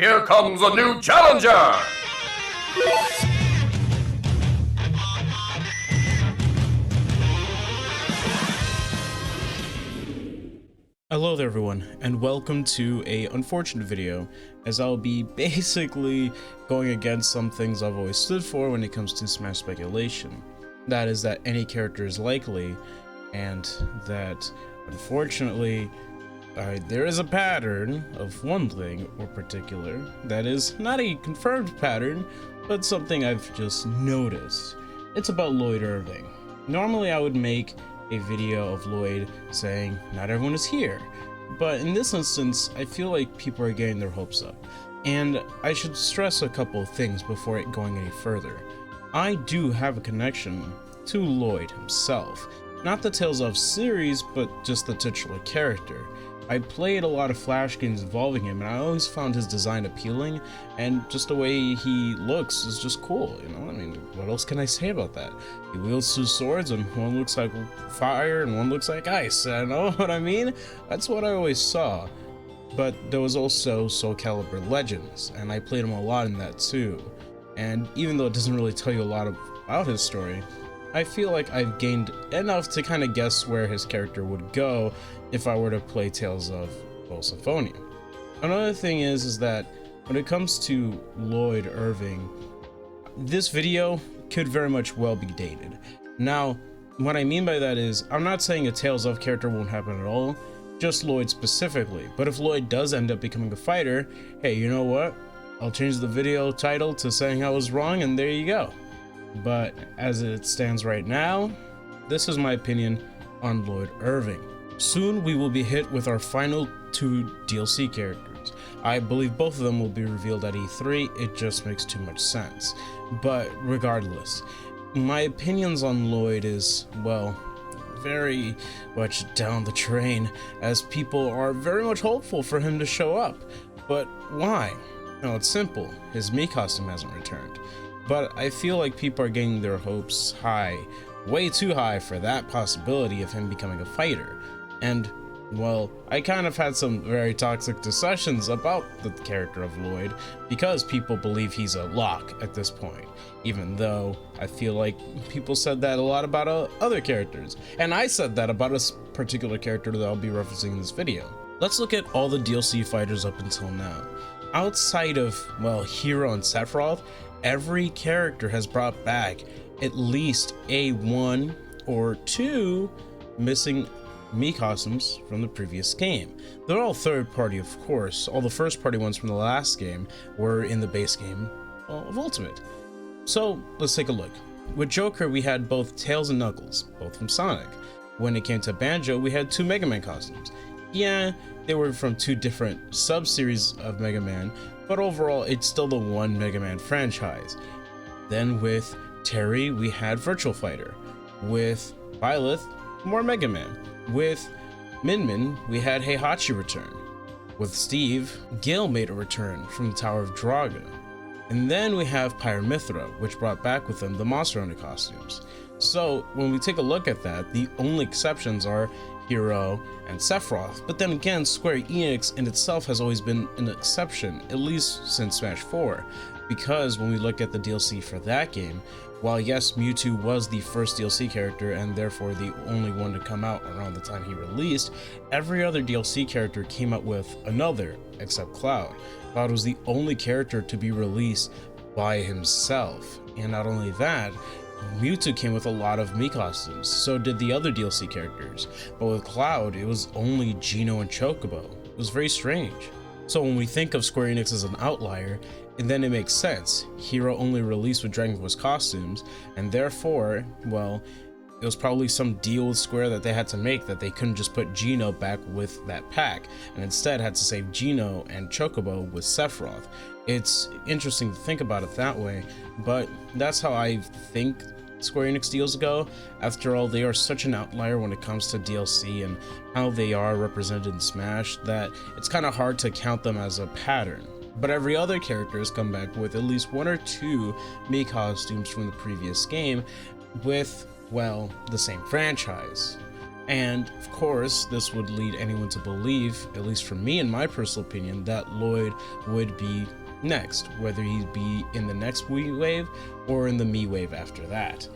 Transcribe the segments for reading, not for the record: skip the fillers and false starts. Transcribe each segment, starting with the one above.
Here comes a new challenger! Hello there everyone, and welcome to a unfortunate video, as I'll be basically going against some things I've always stood for when it comes to Smash speculation. That is that any character is likely, and that unfortunately there is a pattern of one thing or particular that is not a confirmed pattern, but something I've just noticed. It's about Lloyd Irving. Normally I would make a video of Lloyd saying not everyone is here, but in this instance I feel like people are getting their hopes up, and I should stress a couple of things before going any further. I do have a connection to Lloyd himself, not the Tales of series, but just the titular character. I played a lot of Flash games involving him, and I always found his design appealing, and just the way he looks is just cool, you know? I mean, what else can I say about that? He wields two swords, and one looks like fire, and one looks like ice, I know what I mean? That's what I always saw. But there was also Soul Calibur Legends, and I played him a lot in that too. And even though it doesn't really tell you a lot about his story, I feel like I've gained enough to kind of guess where his character would go if I were to play Tales of Symphonia. Another thing is that when it comes to Lloyd Irving, this video could very much well be dated. Now, what I mean by that is, I'm not saying a Tales of character won't happen at all, just Lloyd specifically. But if Lloyd does end up becoming a fighter, hey, you know what? I'll change the video title to saying I was wrong, and there you go. But as it stands right now, this is my opinion on Lloyd Irving. Soon we will be hit with our final two DLC characters. I believe both of them will be revealed at E3, it just makes too much sense. But regardless, my opinions on Lloyd is, well, very much down the drain, as people are very much hopeful for him to show up. But why? No, it's simple. His Mii costume hasn't returned. But I feel like people are getting their hopes high, way too high for that possibility of him becoming a fighter. And, well, I kind of had some very toxic discussions about the character of Lloyd because people believe he's a lock at this point, even though I feel like people said that a lot about other characters. And I said that about a particular character that I'll be referencing in this video. Let's look at all the DLC fighters up until now. Outside of, well, Hero and Sephiroth, every character has brought back at least one or two missing Mii costumes from the previous game. They're all third party, of course. All the first party ones from the last game were in the base game of Ultimate. So let's take a look. With Joker, we had both Tails and Knuckles, both from Sonic. When it came to Banjo, we had two Mega Man costumes. Yeah, they were from two different sub-series of Mega Man, but overall it's still the one Mega Man franchise. Then with Terry, we had Virtual Fighter. With Byleth, more Mega Man. With Min Min, we had Heihachi return. With Steve, Gale made a return from the Tower of Draga. And then we have Pyramithra, which brought back with them the Monster Hunter costumes. So when we take a look at that, the only exceptions are Hero and Sephiroth. But then again, Square Enix in itself has always been an exception, at least since Smash 4. Because when we look at the DLC for that game, while yes, Mewtwo was the first DLC character and therefore the only one to come out around the time he released, every other DLC character came out with another, except Cloud. Cloud was the only character to be released by himself. And not only that, Mewtwo came with a lot of Mii costumes, so did the other DLC characters. But with Cloud, it was only Geno and Chocobo. It was very strange. So when we think of Square Enix as an outlier, and then it makes sense. Hero only released with Dragon Quest costumes, and therefore, well, it was probably some deal with Square that they had to make that they couldn't just put Geno back with that pack, and instead had to save Geno and Chocobo with Sephiroth. It's interesting to think about it that way, but that's how I think Square Enix deals go. After all, they are such an outlier when it comes to DLC and how they are represented in Smash that it's kind of hard to count them as a pattern. But every other character has come back with at least one or two Mii costumes from the previous game with, well, the same franchise. And of course, this would lead anyone to believe, at least for me in my personal opinion, that Lloyd would be next, whether he'd be in the next Wii wave or in the Mii wave after that.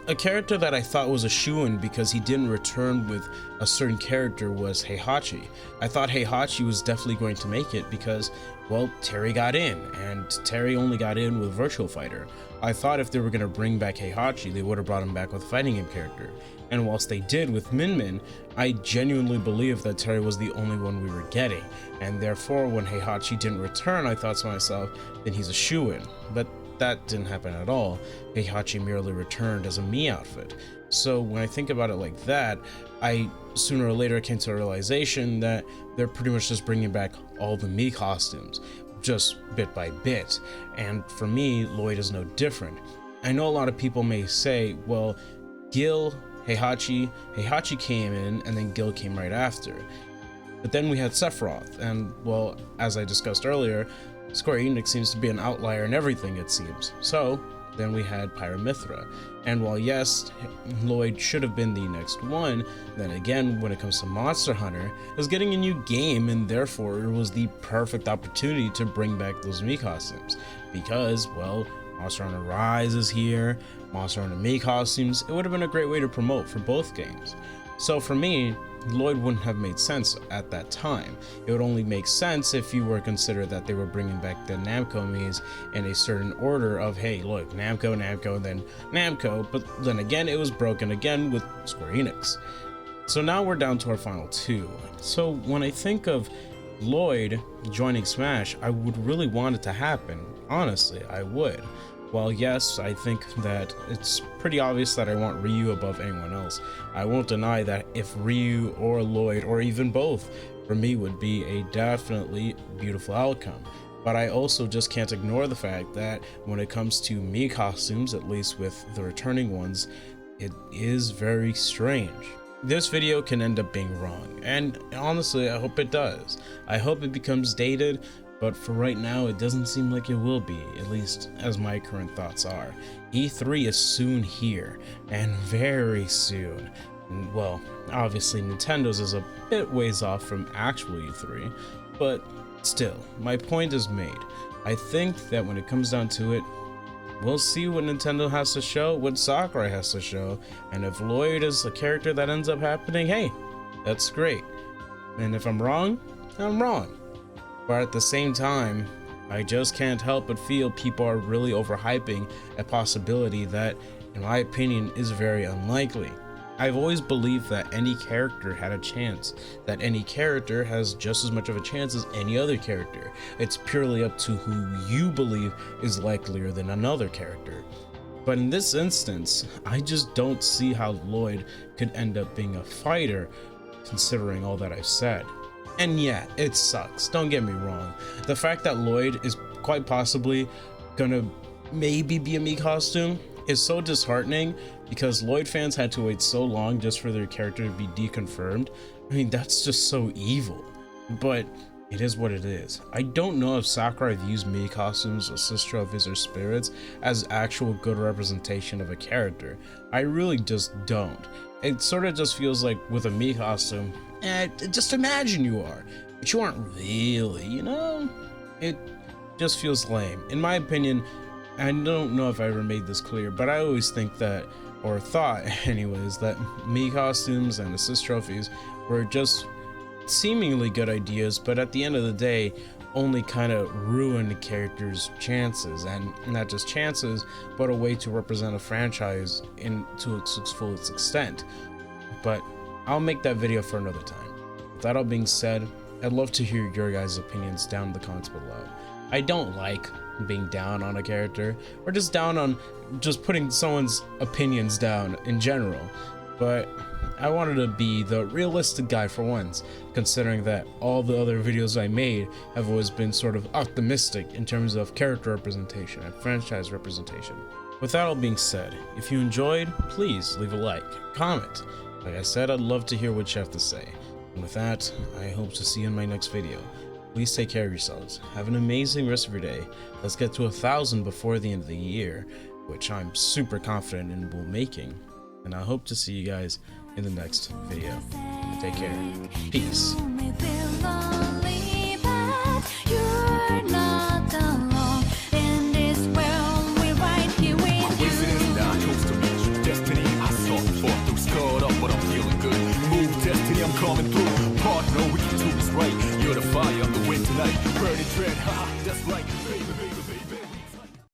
A character that I thought was a shoo-in because he didn't return with a certain character was Heihachi. I thought Heihachi was definitely going to make it because, well, Terry got in, and Terry only got in with Virtual Fighter. I thought if they were going to bring back Heihachi, they would have brought him back with a fighting game character. And whilst they did with Min Min, I genuinely believe that Terry was the only one we were getting. And therefore, when Heihachi didn't return, I thought to myself, then he's a shoo-in. But that didn't happen at all. Heihachi merely returned as a Mii outfit. So when I think about it like that, I sooner or later came to a realization that they're pretty much just bringing back all the Mii costumes, just bit by bit. And for me, Lloyd is no different. I know a lot of people may say, well, Gil, Heihachi came in, and then Gil came right after. But then we had Sephiroth, and well, as I discussed earlier, Square Enix seems to be an outlier in everything, it seems. So then we had Pyramithra, and while yes, Lloyd should have been the next one, then again, when it comes to Monster Hunter, it was getting a new game, and therefore it was the perfect opportunity to bring back those Mii costumes. Because, well, Monster Hunter Rise is here, Monster Hunter Mii costumes, it would have been a great way to promote for both games. So for me, Lloyd wouldn't have made sense at that time. It would only make sense if you were to consider that they were bringing back the Namco Miis in a certain order of, hey, look, Namco, and then Namco, but then again, it was broken again with Square Enix. So now we're down to our final two. So when I think of Lloyd joining Smash, I would really want it to happen. Honestly, I would. While yes, I think that it's pretty obvious that I want Ryu above anyone else, I won't deny that if Ryu or Lloyd or even both for me would be a definitely beautiful outcome. But I also just can't ignore the fact that when it comes to Mii costumes, at least with the returning ones, it is very strange. This video can end up being wrong, and honestly, I hope it does. I hope it becomes dated, but for right now, it doesn't seem like it will be, at least as my current thoughts are. E3 is soon here, and very soon. And, well, obviously Nintendo's is a bit ways off from actual E3, but still, my point is made. I think that when it comes down to it, we'll see what Nintendo has to show, what Sakurai has to show, and if Lloyd is a character that ends up happening, hey, that's great. And if I'm wrong, I'm wrong. But at the same time, I just can't help but feel people are really overhyping a possibility that, in my opinion, is very unlikely. I've always believed that any character had a chance, that any character has just as much of a chance as any other character. It's purely up to who you believe is likelier than another character. But in this instance, I just don't see how Lloyd could end up being a fighter, considering all that I've said. And yeah, it sucks, don't get me wrong. The fact that Lloyd is quite possibly gonna maybe be a Mii costume is so disheartening because Lloyd fans had to wait so long just for their character to be deconfirmed. I mean, that's just so evil. But it is what it is. I don't know if Sakurai views Mii costumes, assist trophies, or spirits as actual good representation of a character. I really just don't. It sort of just feels like with a Mii costume, just imagine you are, but you aren't really, you know? It just feels lame. In my opinion, I don't know if I ever made this clear, but I always think that, or thought anyways, that Mii costumes and assist trophies were just seemingly good ideas, but at the end of the day, only kind of ruin the character's chances, and not just chances, but a way to represent a franchise to its fullest extent. But I'll make that video for another time. With that all being said, I'd love to hear your guys' opinions down in the comments below. I don't like being down on a character, or just down on just putting someone's opinions down in general, but I wanted to be the realistic guy for once, considering that all the other videos I made have always been sort of optimistic in terms of character representation and franchise representation. With that all being said, if you enjoyed, please leave a like, comment. Like I said, I'd love to hear what you have to say. And with that, I hope to see you in my next video. Please take care of yourselves. Have an amazing rest of your day. Let's get to 1,000 before the end of the year, which I'm super confident in we'll making. And I hope to see you guys in the next video. Take care. Peace. I'm coming through, partner with the tools right. You're the fire, I'm the wind tonight. Burning tread, haha, that's right, baby.